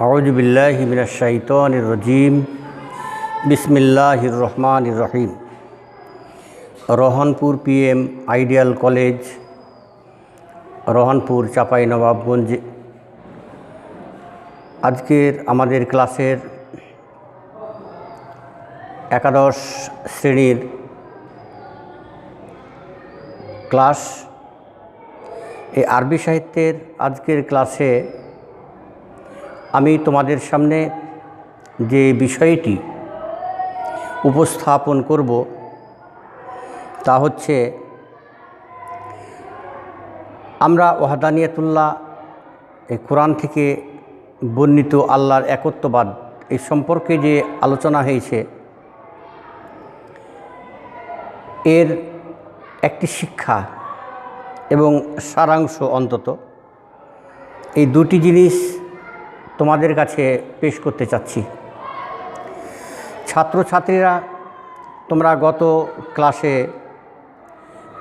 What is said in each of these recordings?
আউযু বিল্লাহি মিনাশ শাইতানির রাজিম। বিসমিল্লাহির রহমানির রহিম। Rohanpur PM ideal college, Rohanpur, Chapainawabganj. আজকের আমাদের ক্লাসের একাদশ শ্রেণীর ক্লাস। এই আরবি সাহিত্যের আজকের ক্লাসে আমি তোমাদের সামনে যে বিষয়টি উপস্থাপন করব তা হচ্ছে, আমরা ওয়াহদানিয়াতুল্লাহ এই কোরআন থেকে বর্ণিত আল্লাহর একত্ববাদ এই সম্পর্কে যে আলোচনা হয়েছে, এর একটি শিক্ষা এবং সারাংশ অন্তত এই দুটি জিনিস তোমাদের কাছে পেশ করতে চাচ্ছি। ছাত্রছাত্রীরা, তোমরা গত ক্লাসে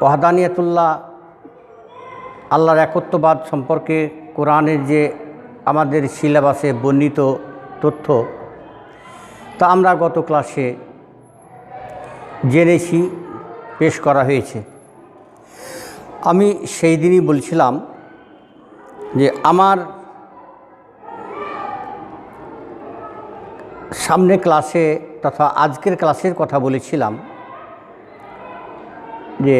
ওয়াহদানিয়াতুল্লাহ আল্লাহর একত্ববাদ সম্পর্কে কোরআনের যে আমাদের সিলেবাসে বর্ণিত তথ্য, তা আমরা গত ক্লাসে জেনেছি, পেশ করা হয়েছে। আমি সেই দিনই বলছিলাম যে আমার সামনে ক্লাসে তথা আজকের ক্লাসের কথা বলেছিলাম যে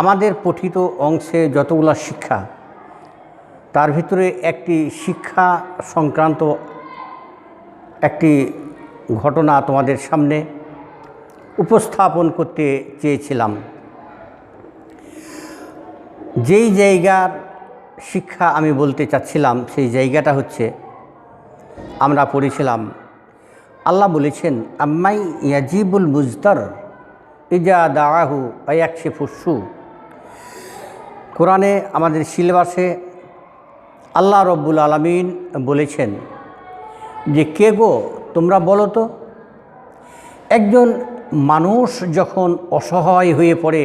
আমাদের পঠিত অংশে যতগুলো শিক্ষা, তার ভিতরে একটি শিক্ষা সংক্রান্ত একটি ঘটনা তোমাদের সামনে উপস্থাপন করতে চেয়েছিলাম। যেই জায়গার শিক্ষা আমি বলতে চাচ্ছিলাম, সেই জায়গাটা হচ্ছে, আমরা পড়েছিলাম আল্লাহ বলেছেন, আম্মাই ইয়াজিবুল মুজতার ইজা দাআহু আয়াকশিফুসসু। কোরআনে আমাদের সিলেবাসে আল্লাহ রব্বুল আলামিন বলেছেন যে, কে গো তোমরা বলো তো, একজন মানুষ যখন অসহায় হয়ে পড়ে,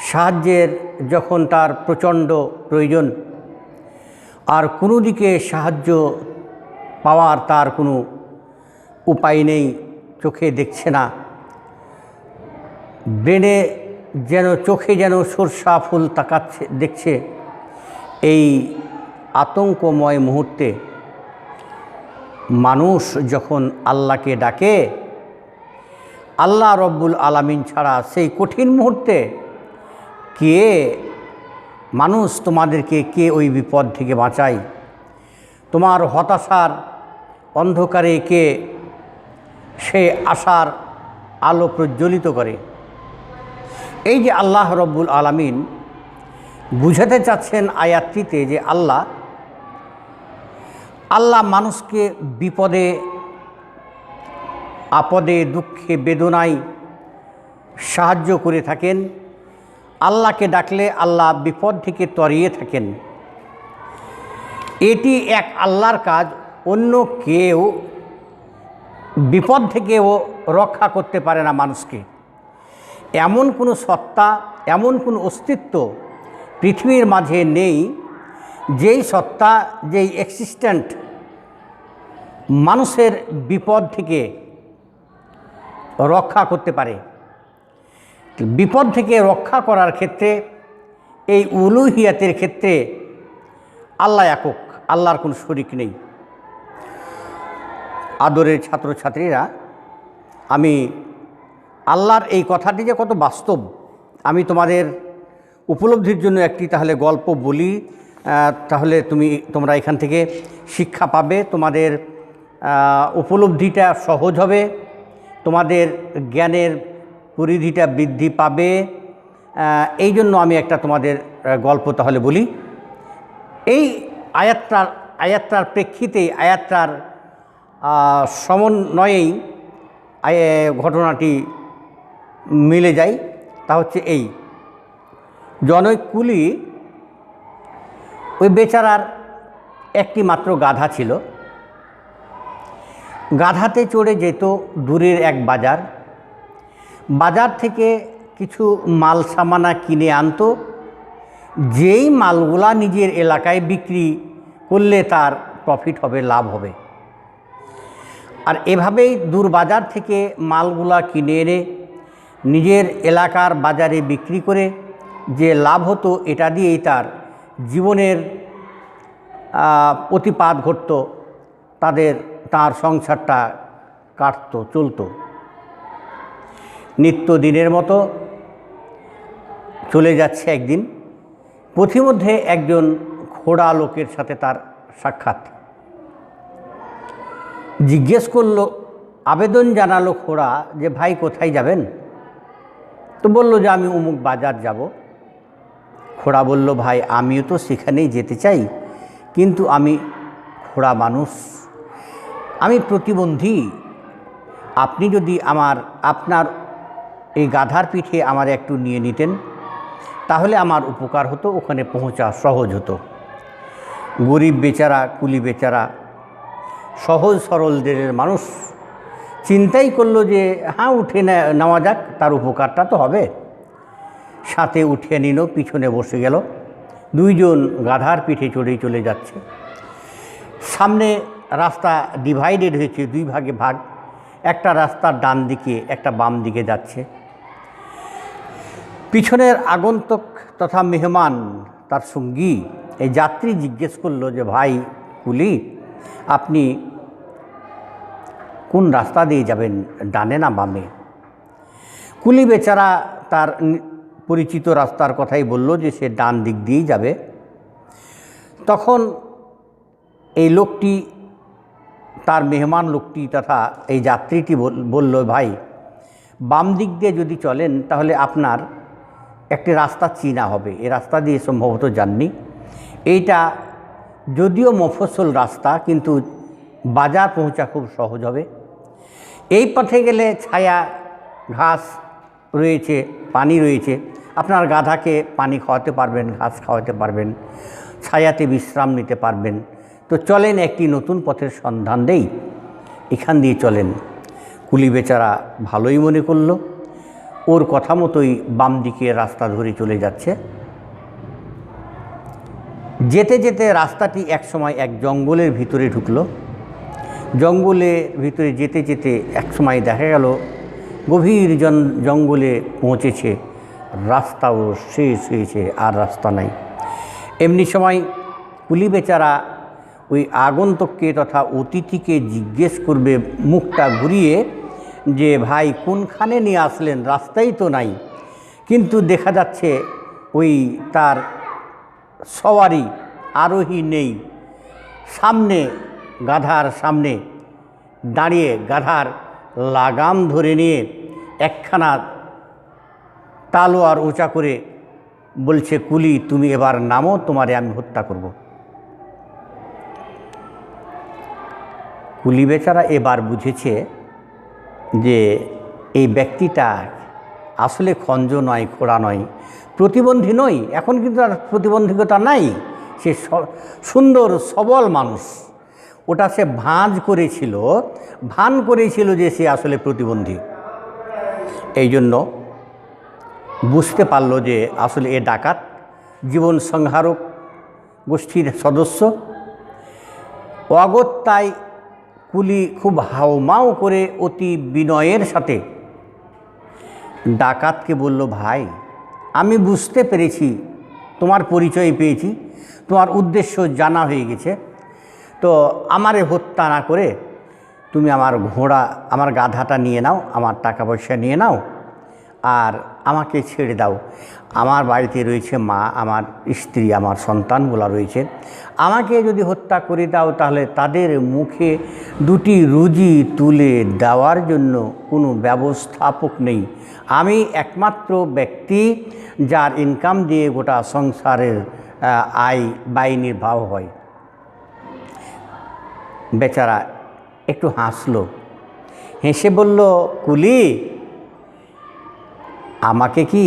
সাহায্যের যখন তার প্রচণ্ড প্রয়োজন, আর কোনো দিকে সাহায্য পাওয়ার তার কোনো উপায় নেই, চোখে দেখছে না, ব্রেনে যেন, চোখে যেন সরষা ফুল তাকাচ্ছে, দেখছে, এই আতঙ্কময় মুহূর্তে মানুষ যখন আল্লাহকে ডাকে, আল্লাহ রব্বুল আলামিন ছাড়া সেই কঠিন মুহূর্তে কে মানুষ তোমাদেরকে, কে ওই বিপদ থেকে বাঁচায়? তোমার হতাশার অন্ধকারে কে সে আশার আলো প্রজ্বলিত করে? এই যে আল্লাহ রব্বুল আলামিন বুঝাতে চাচ্ছেন আয়াতটিতে যে আল্লাহ মানুষকে বিপদে, আপদে, দুঃখে, বেদনায় সাহায্য করে থাকেন। আল্লাহকে ডাকলে আল্লাহ বিপদ থেকে তরিয়ে থাকেন। এটি এক আল্লাহর কাজ। অন্য কেউ বিপদ থেকেও রক্ষা করতে পারে না মানুষকে। এমন কোনো সত্তা, এমন কোনো অস্তিত্ব পৃথিবীর মাঝে নেই যেই সত্তা, যেই এক্সিস্ট্যান্ট মানুষের বিপদ থেকে রক্ষা করতে পারে। বিপদ থেকে রক্ষা করার ক্ষেত্রে, এই উলুহিয়াতের ক্ষেত্রে আল্লাহ একক, আল্লাহর কোনো শরিক নেই। আদরের ছাত্রছাত্রীরা, আমি আল্লাহর এই কথাটি যে কত বাস্তব, আমি তোমাদের উপলব্ধির জন্য একটি তাহলে গল্প বলি, তাহলে তোমরা এখান থেকে শিক্ষা পাবে, তোমাদের উপলব্ধিটা সহজ হবে, তোমাদের জ্ঞানের পরিধিটা বৃদ্ধি পাবে। এই জন্য আমি একটা তোমাদের গল্প তাহলে বলি। এই আয়াতটার প্রেক্ষিতেই, আয়াতটার সমন্বয়েই ঘটনাটি মিলে যায়। তা হচ্ছে এই, জনৈক কুলি, ওই বেচারার একটি মাত্র গাধা ছিল। গাধাতে চড়ে যেত দূরের এক বাজার, বাজার থেকে কিছু মাল সামানা কিনে আনতো। যেই মালগুলা নিজের এলাকায় বিক্রি করলে তার প্রফিট হবে, লাভ হবে। আর এভাবেই দূর বাজার থেকে মালগুলা কিনে এনে নিজের এলাকার বাজারে বিক্রি করে যে লাভ হতো, এটা দিয়েই তার জীবনের প্রতিপাদ ঘটত, তার সংসারটা কাটত, চলত। নিত্যদিনের মতো চলে যাচ্ছে একদিন। পথিমধ্যে একজন খোড়া লোকের সাথে তার সাক্ষাৎ। জিজ্ঞেস করলো, আবেদন জানালো খোড়া যে ভাই কোথায় যাবেন? তো বলল যে আমি অমুক বাজার যাব। খোড়া বলল, ভাই আমিও তো সেখানেই যেতে চাই, কিন্তু আমি খোড়া মানুষ, আমি প্রতিবন্ধী। আপনি যদি আপনার এই গাধার পিঠে আমার একটু নিয়ে নিতেন তাহলে আমার উপকার হতো, ওখানে পৌঁছা সহজ হতো। গরিব বেচারা, কুলি বেচারা, সহজ সরল দেশের মানুষ চিন্তাই করলো যে হ্যাঁ উঠে নেওয়া যাক, তার উপকারটা তো হবে। সাথে উঠিয়ে নিল, পিছনে বসে গেল। দুইজন গাধার পিঠে চড়েই চলে যাচ্ছে। সামনে রাস্তা ডিভাইডেড হয়েছে, দুই ভাগে ভাগ। একটা রাস্তার ডান দিকে, একটা বাম দিকে যাচ্ছে। পিছনের আগন্তুক তথা মেহমান, তার সঙ্গী, এই যাত্রী জিজ্ঞেস করলো যে ভাই কুলি, আপনি কোন রাস্তা দিয়ে যাবেন, ডানে না বামে? কুলি বেচারা তার পরিচিত রাস্তার কথাই বলল যে সে ডান দিক দিয়েই যাবে। তখন এই লোকটি, তার মেহমান লোকটি তথা এই যাত্রীটি বলল, ভাই বাম দিক দিয়ে যদি চলেন তাহলে আপনার একটি রাস্তা চিনা হবে, এই রাস্তা দিয়ে সম্ভবত যাননি। এইটা যদিও মফস্বল রাস্তা, কিন্তু বাজার পৌঁছা খুব সহজ হবে। এই পথে গেলে ছায়া, ঘাস রয়েছে, পানি রয়েছে, আপনার গাধাকে পানি খাওয়াতে পারবেন, ঘাস খাওয়াতে পারবেন, ছায়াতে বিশ্রাম নিতে পারবেন। তো চলেন একটি নতুন পথের সন্ধান দেই, এখান দিয়ে চলেন। কুলি বেচারা ভালোই মনে করলো, ওর কথা মতোই বাম দিকে রাস্তা ধরে চলে যাচ্ছে। যেতে যেতে রাস্তাটি একসময় এক জঙ্গলের ভিতরে ঢুকলো। জঙ্গলের ভিতরে যেতে যেতে একসময় দেখা গেল গভীর জঙ্গলে পৌঁছেছে, রাস্তাও শেষ হয়েছে, আর রাস্তা নাই। এমনি সময় কুলি বেচারা ওই আগন্তুককে তথা অতিথিকে জিজ্ঞেস করবে মুখটা ঘুরিয়ে যে ভাই কোনখানে নিয়ে আসলেন, রাস্তাই তো নাই। কিন্তু দেখা যাচ্ছে ওই তার সওয়ারি, আরোহী নেই। সামনে, গাধার সামনে দাঁড়িয়ে গাধার লাগাম ধরে নিয়ে একখানা তালোয়ার উঁচা করে বলছে, কুলি তুমি এবার নামো, তোমারে আমি হত্যা করব। কুলি বেচারা এবার বুঝেছে যে এই ব্যক্তিটা আসলে খঞ্জ নয়, খোড়া নয়, প্রতিবন্ধী নয়। এখন কিন্তু আর প্রতিবন্ধকতা নাই, সে সুন্দর সবল মানুষ। ওটা সে ভান করেছিল যে সে আসলে প্রতিবন্ধী। এই জন্য বুঝতে পারল যে আসলে এ ডাকাত, জীবন সংহারক গোষ্ঠীর সদস্য। অগত্যায় কুলি খুব হাউমাউ করে অতি বিনয়ের সাথে ডাকাতকে বলল, ভাই আমি বুঝতে পেরেছি, তোমার পরিচয় পেয়েছি, তোমার উদ্দেশ্য জানা হয়ে গেছে। তো আমারে হত্যা না করে তুমি আমার গাধাটা নিয়ে নাও, আমার টাকা পয়সা নিয়ে নাও, আর আমাকে ছেড়ে দাও। আমার বাড়িতে রয়েছে মা, আমার স্ত্রী, আমার সন্তানগুলো রয়েছে। আমাকে যদি হত্যা করে দাও তাহলে তাদের মুখে দুটি রুজি তুলে দেওয়ার জন্য কোনো ব্যবস্থাপক নেই। আমি একমাত্র ব্যক্তি যার ইনকাম দিয়ে গোটা সংসারের আয় ব্যয় নির্বাহ হয়। বেচারা একটু হাসলো, হেসে বলল, কুলি আমাকে কি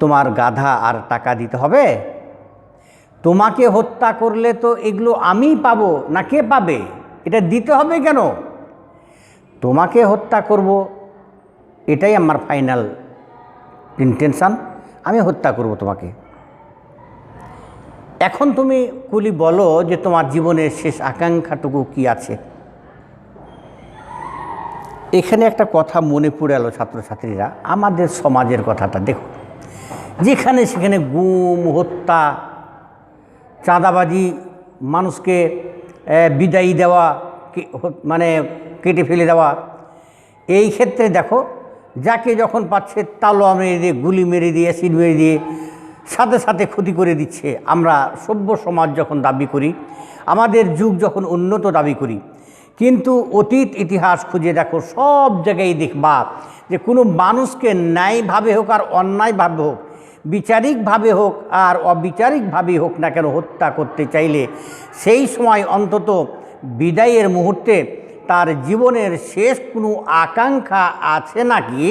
তোমার গাধা আর টাকা দিতে হবে? তোমাকে হত্যা করলে তো এগুলো আমি পাবো না, কে পাবে? এটা দিতে হবে কেন? তোমাকে হত্যা করব, এটাই আমার ফাইনাল ইন্টেনশন, আমি হত্যা করব তোমাকে। এখন তুমি কুলি বলো যে তোমার জীবনের শেষ আকাঙ্ক্ষাটুকু কি আছে। এখানে একটা কথা মনে পড়ে এলো ছাত্রছাত্রীরা, আমাদের সমাজের কথাটা দেখো, যেখানে সেখানে গুম, হত্যা, চাঁদাবাজি, মানুষকে বিদায়ী দেওয়া, মানে কেটে ফেলে দেওয়া। এই ক্ষেত্রে দেখো, যাকে যখন পাচ্ছে তালোয়া মেরে দিয়ে, গুলি মেরে দিয়ে, অ্যাসিড মেরে দিয়ে সাথে সাথে ক্ষতি করে দিচ্ছে। আমরা সভ্য সমাজ যখন দাবি করি, আমাদের যুগ যখন উন্নত দাবি করি, কিন্তু অতীত ইতিহাস খুঁজে দেখো, সব জায়গায় দেখবা যে কোনো মানুষকে ন্যায়ভাবে হোক আর অন্যায়ভাবে হোক, বিচারিকভাবে হোক আর অবিচারিকভাবেই হোক না কেন, হত্যা করতে চাইলে সেই সময় অন্তত বিদায়ের মুহূর্তে তার জীবনের শেষ কোনো আকাঙ্ক্ষা আছে নাকি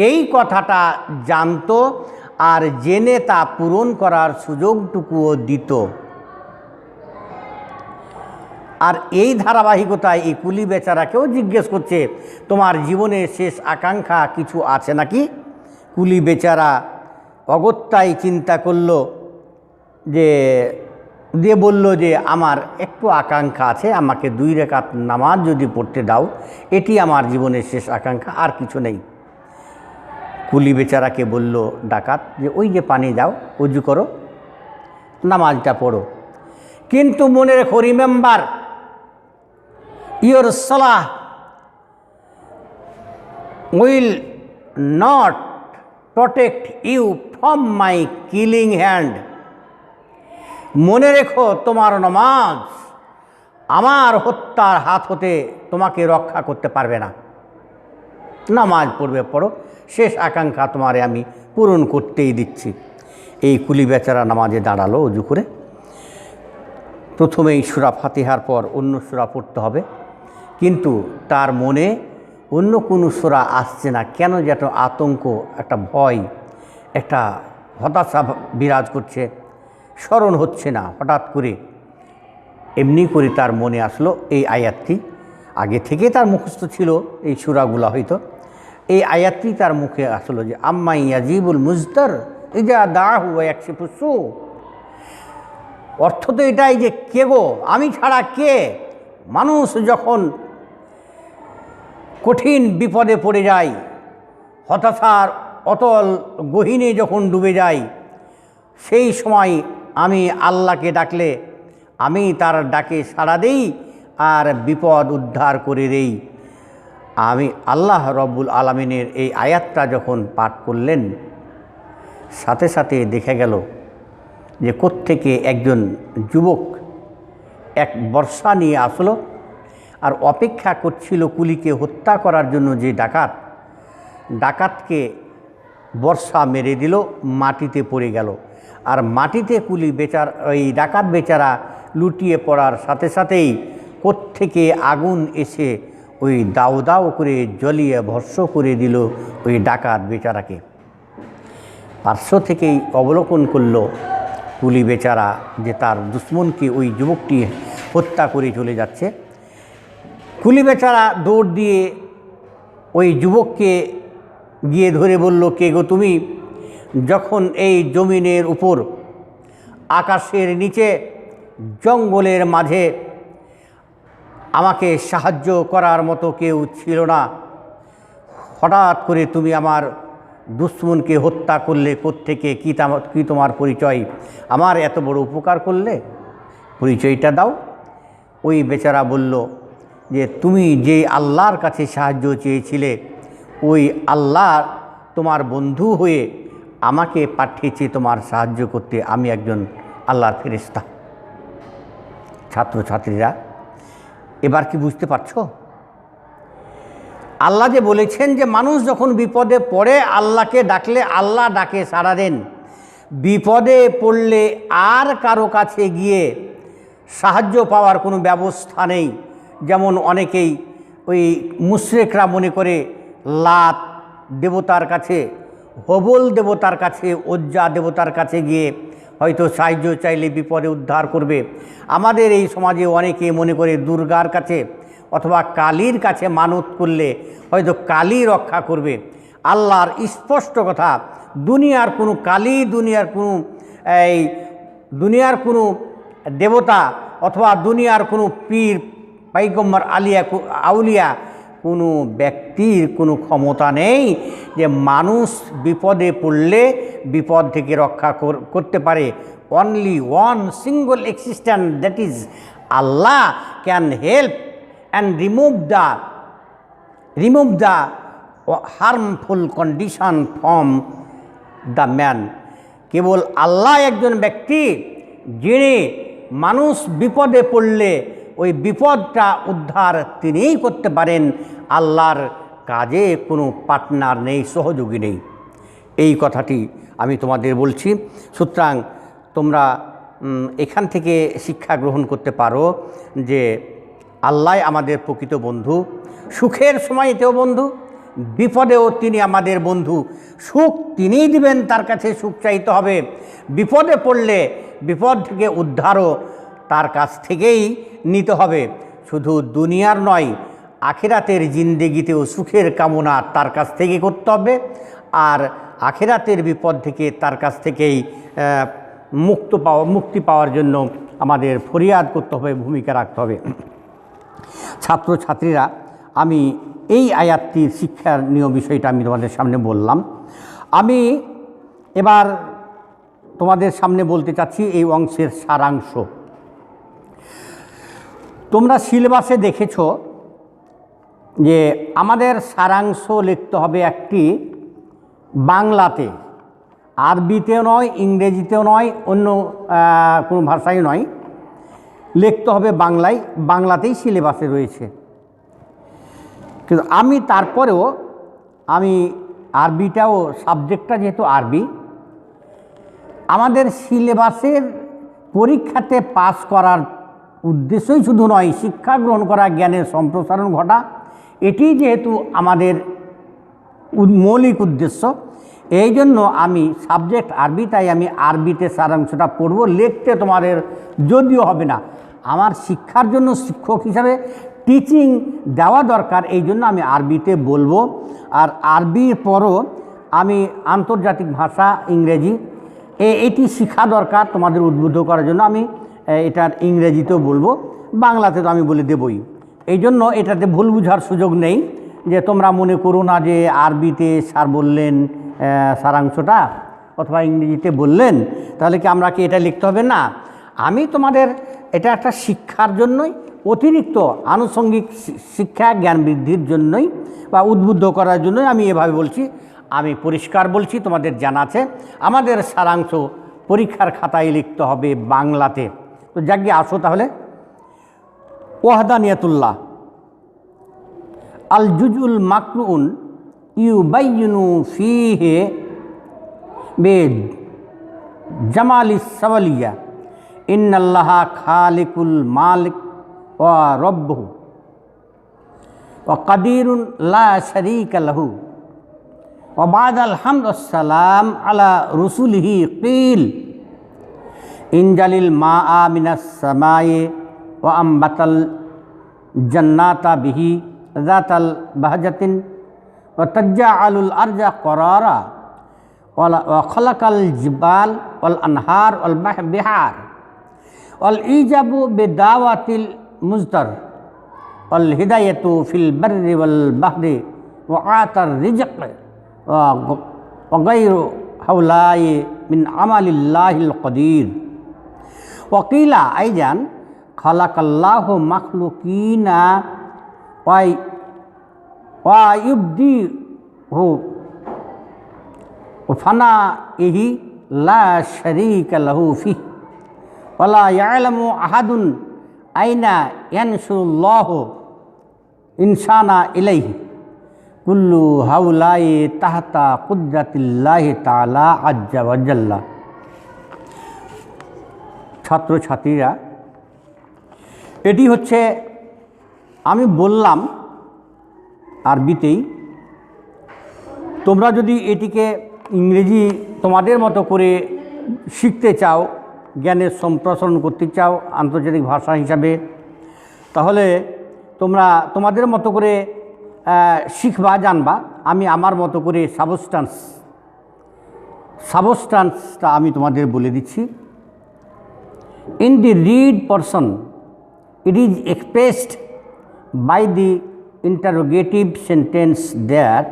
এই কথাটা জানতো, আর জেনে তা পূরণ করার সুযোগটুকুও দিত। আর এই ধারাবাহিকতায় এই কুলি বেচারাকেও জিজ্ঞেস করছে, তোমার জীবনের শেষ আকাঙ্ক্ষা কিছু আছে নাকি? কুলি বেচারা অগত্যাই চিন্তা করল, দিয়ে বলল যে আমার একটু আকাঙ্ক্ষা আছে, আমাকে 2 রাকাত নামাজ যদি পড়তে দাও, এটি আমার জীবনের শেষ আকাঙ্ক্ষা, আর কিছু নেই। কুলি বেচারাকে বলল ডাকাত যে ওই যে পানি দাও, উজু করো, নামাজটা পড়ো, কিন্তু মনে রেখো, রিমেম্বার ইয়োর সালাহ will not protect you from my killing hand. মনে রেখো, তোমার নামাজ আমার হত্যার হাত হতে তোমাকে রক্ষা করতে পারবে না। নামাজ পড়বে, পড়ো, শেষ আকাঙ্ক্ষা তোমারে আমি পূরণ করতেই দিচ্ছি। এই কুলি বেচারা নামাজে দাঁড়ালো উজু করে। প্রথমেই সূরা ফাতিহার পর অন্য সূরা পড়তে হবে, কিন্তু তার মনে অন্য কোনো সূরা আসছে না। কেন যে একটা আতঙ্ক, একটা ভয়, একটা হতাশা বিরাজ করছে, স্মরণ হচ্ছে না। হঠাৎ করে এমনি করে তার মনে আসলো এই আয়াতটি, আগে থেকে তার মুখস্থ ছিল এই সূরাগুলা হয়তো, এই আয়াতটি তার মুখে আসলো যে আম্মাই ইয়াজিবুল মুজতার ইজা দাহু ওয়া ইয়াকশিফু সু। অর্থ তো এটাই যে কে গো, আমি ছাড়া কে? মানুষ যখন কঠিন বিপদে পড়ে যায়, হতাশার অতল গহীনে যখন ডুবে যায়, সেই সময় আমি আল্লাহকে ডাকলে আমি তার ডাকে সাড়া দেই আর বিপদ উদ্ধার করে দেই। আমি আল্লাহ রব্বুল আলামিনের এই আয়াতটা যখন পাঠ করলেন, সাথে সাথে দেখা গেল যে কোত্থেকে একজন যুবক এক বর্শা নিয়ে আসলো আর অপেক্ষা করছিল কুলিকে হত্যা করার জন্য। যে ডাকাতকে বর্শা মেরে দিল, মাটিতে পড়ে গেল। আর মাটিতে কুলি ওই ডাকাত বেচারা লুটিয়ে পড়ার সাথে সাথেই কোত্থেকে আগুন এসে ওই দাউ দাউ করে জ্বলিয়ে ভস্ম করে দিল ওই ডাকাত বেচারাকে। পার্শ্ব থেকেই অবলোকন করল কুলি বেচারা যে তার দুশ্মনকে ওই যুবকটি হত্যা করে চলে যাচ্ছে। কুলি বেচারা দৌড় দিয়ে ওই যুবককে গিয়ে ধরে বলল, কে গো তুমি? যখন এই জমিনের উপর, আকাশের নিচে, জঙ্গলের মাঝে আমাকে সাহায্য করার মতো কেউ ছিল না, হঠাৎ করে তুমি আমার দুশ্মনকে হত্যা করলে, কোত্থেকে কি তোমার পরিচয়? আমার এত বড় উপকার করলে, পরিচয়টা দাও। ওই বেচারা বলল যে তুমি যে আল্লাহর কাছে সাহায্য চেয়েছিলে, ওই আল্লাহ তোমার বন্ধু হয়ে আমাকে পাঠিয়েছে তোমার সাহায্য করতে। আমি একজন আল্লাহর ফেরেশতা। ছাত্রছাত্রীরা, এবার কি বুঝতে পারছো? আল্লাহ যে বলেছেন যে মানুষ যখন বিপদে পড়ে আল্লাহকে ডাকলে আল্লাহ ডাকে সাড়া দেন। বিপদে পড়লে আর কারো কাছে গিয়ে সাহায্য পাওয়ার কোনো ব্যবস্থা নেই। যেমন অনেকেই ওই মুশরিকরা মনে করে লাত দেবতার কাছে, হবল দেবতার কাছে, ওজ্জা দেবতার কাছে গিয়ে হয়তো সাহায্য চাইলে বিপদে উদ্ধার করবে। আমাদের এই সমাজে অনেকে মনে করে দুর্গার কাছে অথবা কালীর কাছে মানত করলে হয়তো কালী রক্ষা করবে। আল্লাহর স্পষ্ট কথা, দুনিয়ার কোনো কালী, দুনিয়ার কোনো এই দুনিয়ার কোনো দেবতা অথবা দুনিয়ার কোনো পীর পাইগম্বর আউলিয়া কোনো ব্যক্তির কোনো ক্ষমতা নেই যে মানুষ বিপদে পড়লে বিপদ থেকে রক্ষা করতে পারে। Only one single existent, that is Allah, can help and remove the harmful condition from the man. কেবল আল্লাহ একজন ব্যক্তি যিনি মানুষ বিপদে পড়লে ওই বিপদটা উদ্ধার তিনিই করতে পারেন। আল্লাহর কাজে কোনো পার্টনার নেই, সহযোগী নেই। এই কথাটি আমি তোমাদের বলছি। সুতরাং তোমরা এখান থেকে শিক্ষা গ্রহণ করতে পারো যে আল্লাহ আমাদের প্রকৃত বন্ধু, সুখের সময়তেও বন্ধু, বিপদেও তিনি আমাদের বন্ধু। সুখ তিনিই দিবেন, তার কাছে সুখ চাইতে হবে। বিপদে পড়লে বিপদ থেকে উদ্ধারও তার কাছ থেকেই নিতে হবে। শুধু দুনিয়ার নয়, আখিরাতের জিন্দেগিতেও সুখের কামনা তার কাছ থেকে করতে হবে। আর আখিরাতের বিপদ থেকে তার কাছ থেকেই মুক্তি পাওয়ার জন্য আমাদের ফরিয়াদ করতে হবে, ভূমিকা রাখতে হবে। ছাত্রছাত্রীরা, আমি এই আয়াতটির শিক্ষার নিয়ম বিষয়টা আমি তোমাদের সামনে বললাম। আমি এবার তোমাদের সামনে বলতে চাচ্ছি এই অংশের সারাংশ। তোমরা সিলেবাসে দেখেছ যে আমাদের সারাংশ লিখতে হবে একটি বাংলাতে, আরবিতেও নয়, ইংরেজিতেও নয়, অন্য কোনো ভাষায় নয়, লিখতে হবে বাংলায়। বাংলাতেই সিলেবাসে রয়েছে। কিন্তু আমি তারপরেও আরবিটাও, সাবজেক্টটা যেহেতু আরবি, আমাদের সিলেবাসের পরীক্ষাতে পাস করার উদ্দেশ্যই শুধু নয়, শিক্ষা গ্রহণ করা, জ্ঞানের সম্প্রসারণ ঘটা, এটি যেহেতু আমাদের মৌলিক উদ্দেশ্য, এই জন্য আমি সাবজেক্ট আরবি, তাই আমি আরবিতে সারাংশটা পড়ব। লিখতে তোমাদের যদিও হবে না, আমার শিক্ষার জন্য শিক্ষক হিসাবে টিচিং দেওয়া দরকার, এই জন্য আমি আরবিতে বলবো। আর আরবির পরও আমি আন্তর্জাতিক ভাষা ইংরেজি এটি শেখা দরকার তোমাদের উদ্বুদ্ধ করার জন্য। আমি এটার ইংরেজিতেও বলবো, বাংলাতে তো আমি বলে দেবই। এই জন্য এটাতে ভুল বুঝার সুযোগ নেই, যে তোমরা মনে করো না যে আরবিতে স্যার বললেন সারাংশটা অথবা ইংরেজিতে বললেন, তাহলে কি আমরা কি এটা লিখতে হবে না? আমি তোমাদের এটা একটা শিক্ষার জন্যই, অতিরিক্ত আনুষঙ্গিক শিক্ষা জ্ঞান বৃদ্ধির জন্যই বা উদ্বুদ্ধ করার জন্যই আমি এভাবে বলছি। আমি পরিষ্কার বলছি, তোমাদের জানা আছে আমাদের সারাংশ পরীক্ষার খাতায় লিখতে হবে বাংলাতে। তো যাকে আসো তাহলে। ওয়াহদানিয়াতুল্লাহ আল জুজুল মাকরুন ইউবাইয়িনু ফীহি বে জামালিস সাওয়ালিয়া ইন্নাল্লাহা খালিকুল মালিক ওয়া রব্বুহু ওয়া কাদিরুন লা শারীকা লাহু ওয়া বাদাল হামদ ওয়াস সালাম আলা রুসুলিহি কিল ইনজালিল মাআ মিনাস সামাই ওয়া আমবাতাল জান্নাতা বিহি যাতাল বাহজাতিন ওয়া তাজআলুল আরজা করারা ওয়া খালাকাল জিবাল ওয়াল আনহার ওয়াল বিহার ওয়াল ইজাবু বিদাওয়াতিল মুজতার ওয়াল হিদায়াতু ফিল বাররি ওয়াল বাহরি ওয়া আতার রিজক ওয়া গায়রু হাওলাই মিন আমালিল্লাহিল কাদির। ওয়া কিলা আইজান খালাকাল্লাহু মাখলুকিনা ওয়া ইবদিহু ফানা ইহি লা শারীকা লাহু ফিহি ওয়ালা ইয়ালামু আহাদুন আইনা ইয়ানসুরুল্লাহু ইনসানা ইলাইহি কুল্লু হাউলাই তাহতা কুদরাতিল্লাহি তাআলা আজ্জা ওয়া জাল্লা। ছাত্রছাত্রীরা, এটি হচ্ছে আমি বললাম আরবিতেই। তোমরা যদি এটিকে ইংরেজি তোমাদের মতো করে শিখতে চাও, জ্ঞানের সম্প্রসারণ করতে চাও আন্তর্জাতিক ভাষা হিসাবে, তাহলে তোমরা তোমাদের মতো করে শিখবা, জানবা। আমি আমার মতো করে সাবস্টান্সটা আমি তোমাদের বলে দিচ্ছি। In the read portion, it is expressed by the interrogative sentence that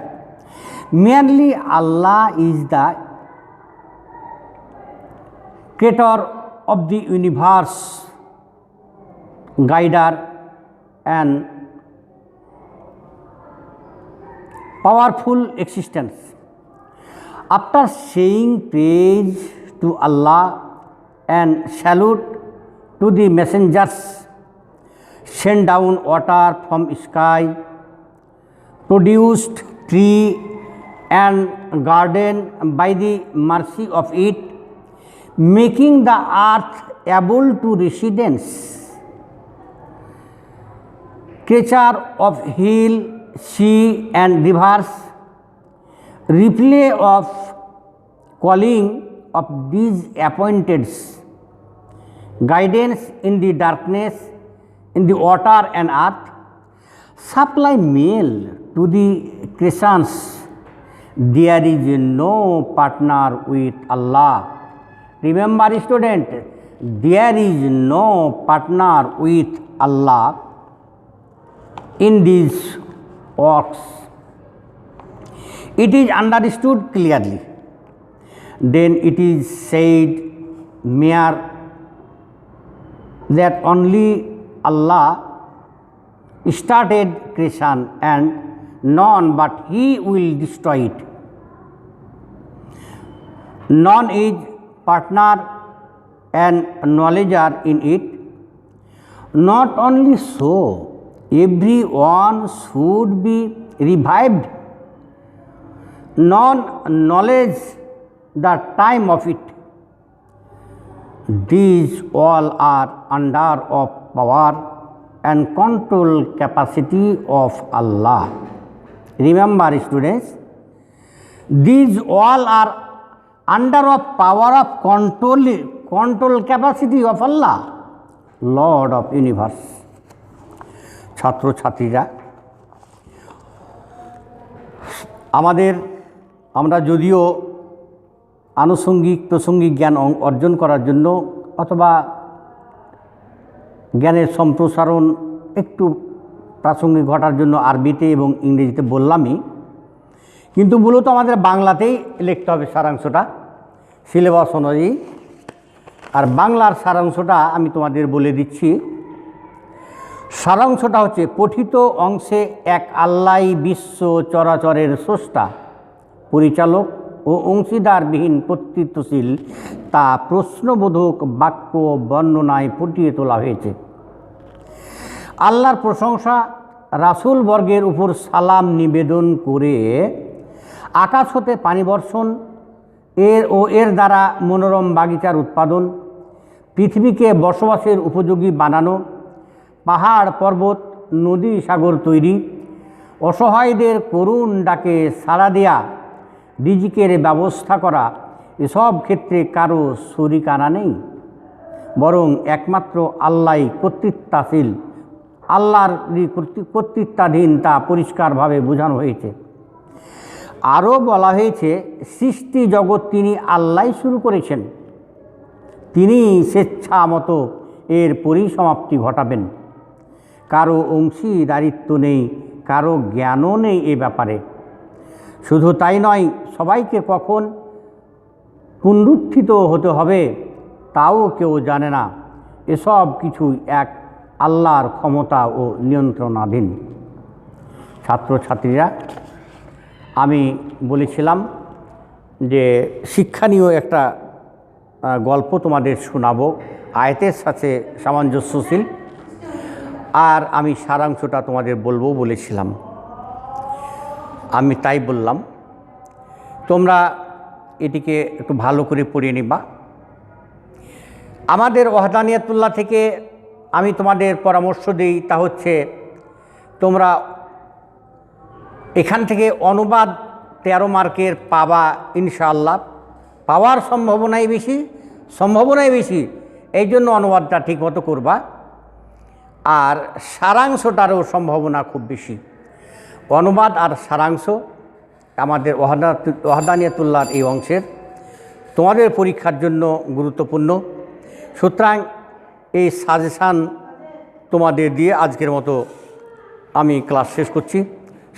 merely Allah is the creator of the universe, guider and powerful existence. After saying praise to Allah and salute to the messengers sent down water from sky, produced tree and garden by the mercy of it, making the earth able to residence, creature of hill, sea and rivers, replay of calling of these appointed, guidance in the darkness, in the water and earth, supply meal to the creations. There is no partner with Allah. Remember, student, there is no partner with Allah in these works. It is understood clearly. Then it is said mere that only Allah started creation and none but He will destroy it. None is partner and knowledger in it. Not only so, everyone should be revived. None knowledge the time of it. These all are under of power and control capacity of Allah. Remember, students, these all are under of power of control capacity of Allah, Lord of universe. ছাত্র ছাত্রীরা, আমরা যদিও আনুষঙ্গিক প্রাসঙ্গিক জ্ঞান অর্জন করার জন্য অথবা জ্ঞানের সম্প্রসারণ একটু প্রাসঙ্গিক ঘটার জন্য আরবিতে এবং ইংরেজিতে বললামই, কিন্তু মূলত আমাদের বাংলাতেই লিখতে হবে সারাংশটা সিলেবাস অনুযায়ী। আর বাংলার সারাংশটা আমি তোমাদের বলে দিচ্ছি। সারাংশটা হচ্ছে, পঠিত অংশে এক আল্লাহই বিশ্ব চরাচরের স্রষ্টা, পরিচালক ও অংশীদারবিহীন কর্তৃত্বশীল, তা প্রশ্নবোধক বাক্য বর্ণনায় ফুটিয়ে তোলা হয়েছে। আল্লাহর প্রশংসা, রাসূল বর্গের উপর সালাম নিবেদন করে আকাশ হতে পানি বর্ষণ এর দ্বারা মনোরম বাগিচার উৎপাদন, পৃথিবীকে বসবাসের উপযোগী বানানো, পাহাড় পর্বত নদী সাগর তৈরি, অসহায়দের করুণ ডাকে সাড়া দেয়া, রিজিকের ব্যবস্থা করা, এসব ক্ষেত্রে কারো শরিকানা নেই, বরং একমাত্র আল্লাহই কর্তৃত্বাশীল, আল্লাহর কর্তৃত্বাধীন, তা পরিষ্কারভাবে বোঝানো হয়েছে। আরও বলা হয়েছে, সৃষ্টি জগৎ তিনি আল্লাহই শুরু করেছেন, তিনি স্বেচ্ছা মতো এর পরিসমাপ্তি ঘটাবেন। কারো অংশীদারিত্ব নেই, কারো জ্ঞানও নেই এ ব্যাপারে। শুধু তাই নয়, সবাইকে কখন পুনরুত্থিত হতে হবে তাও কেউ জানে না। এসব কিছুই এক আল্লাহর ক্ষমতা ও নিয়ন্ত্রণাধীন। ছাত্রছাত্রীরা, আমি বলেছিলাম যে শিক্ষণীয় একটা গল্প তোমাদের শোনাবো, আয়াতের সাথে সামঞ্জস্যশীল, আর আমি সারাংশটা তোমাদের বলবো বলেছিলাম। আমি তাই বললাম, তোমরা এটিকে একটু ভালো করে পড়িয়ে নিবা। আমাদের ওয়াহদানিয়াতুল্লাহ থেকে আমি তোমাদের পরামর্শ দিই, তা হচ্ছে তোমরা এখান থেকে অনুবাদ 13 মার্কের পাবা ইনশাআল্লাহ। পাওয়ার সম্ভাবনাই বেশি, এই জন্য অনুবাদটা ঠিকমতো করবা। আর সারাংশটারও সম্ভাবনা খুব বেশি। অনুবাদ আর সারাংশ আমাদের ওয়াহদানিয়াতুল্লাহর এই অংশের তোমাদের পরীক্ষার জন্য গুরুত্বপূর্ণ। সুতরাং এই সাজেশান তোমাদের দিয়ে আজকের মতো আমি ক্লাস শেষ করছি।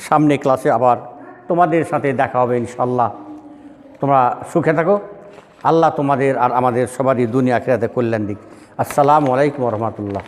সামনে ক্লাসে আবার তোমাদের সাথে দেখা হবে ইনশাল্লাহ। তোমরা সুখে থাকো। আল্লাহ তোমাদের আর আমাদের সবারই দুনিয়া আখিরাতে কল্যাণ দিক। আসসালামু আলাইকুম ওয়া রাহমাতুল্লাহ।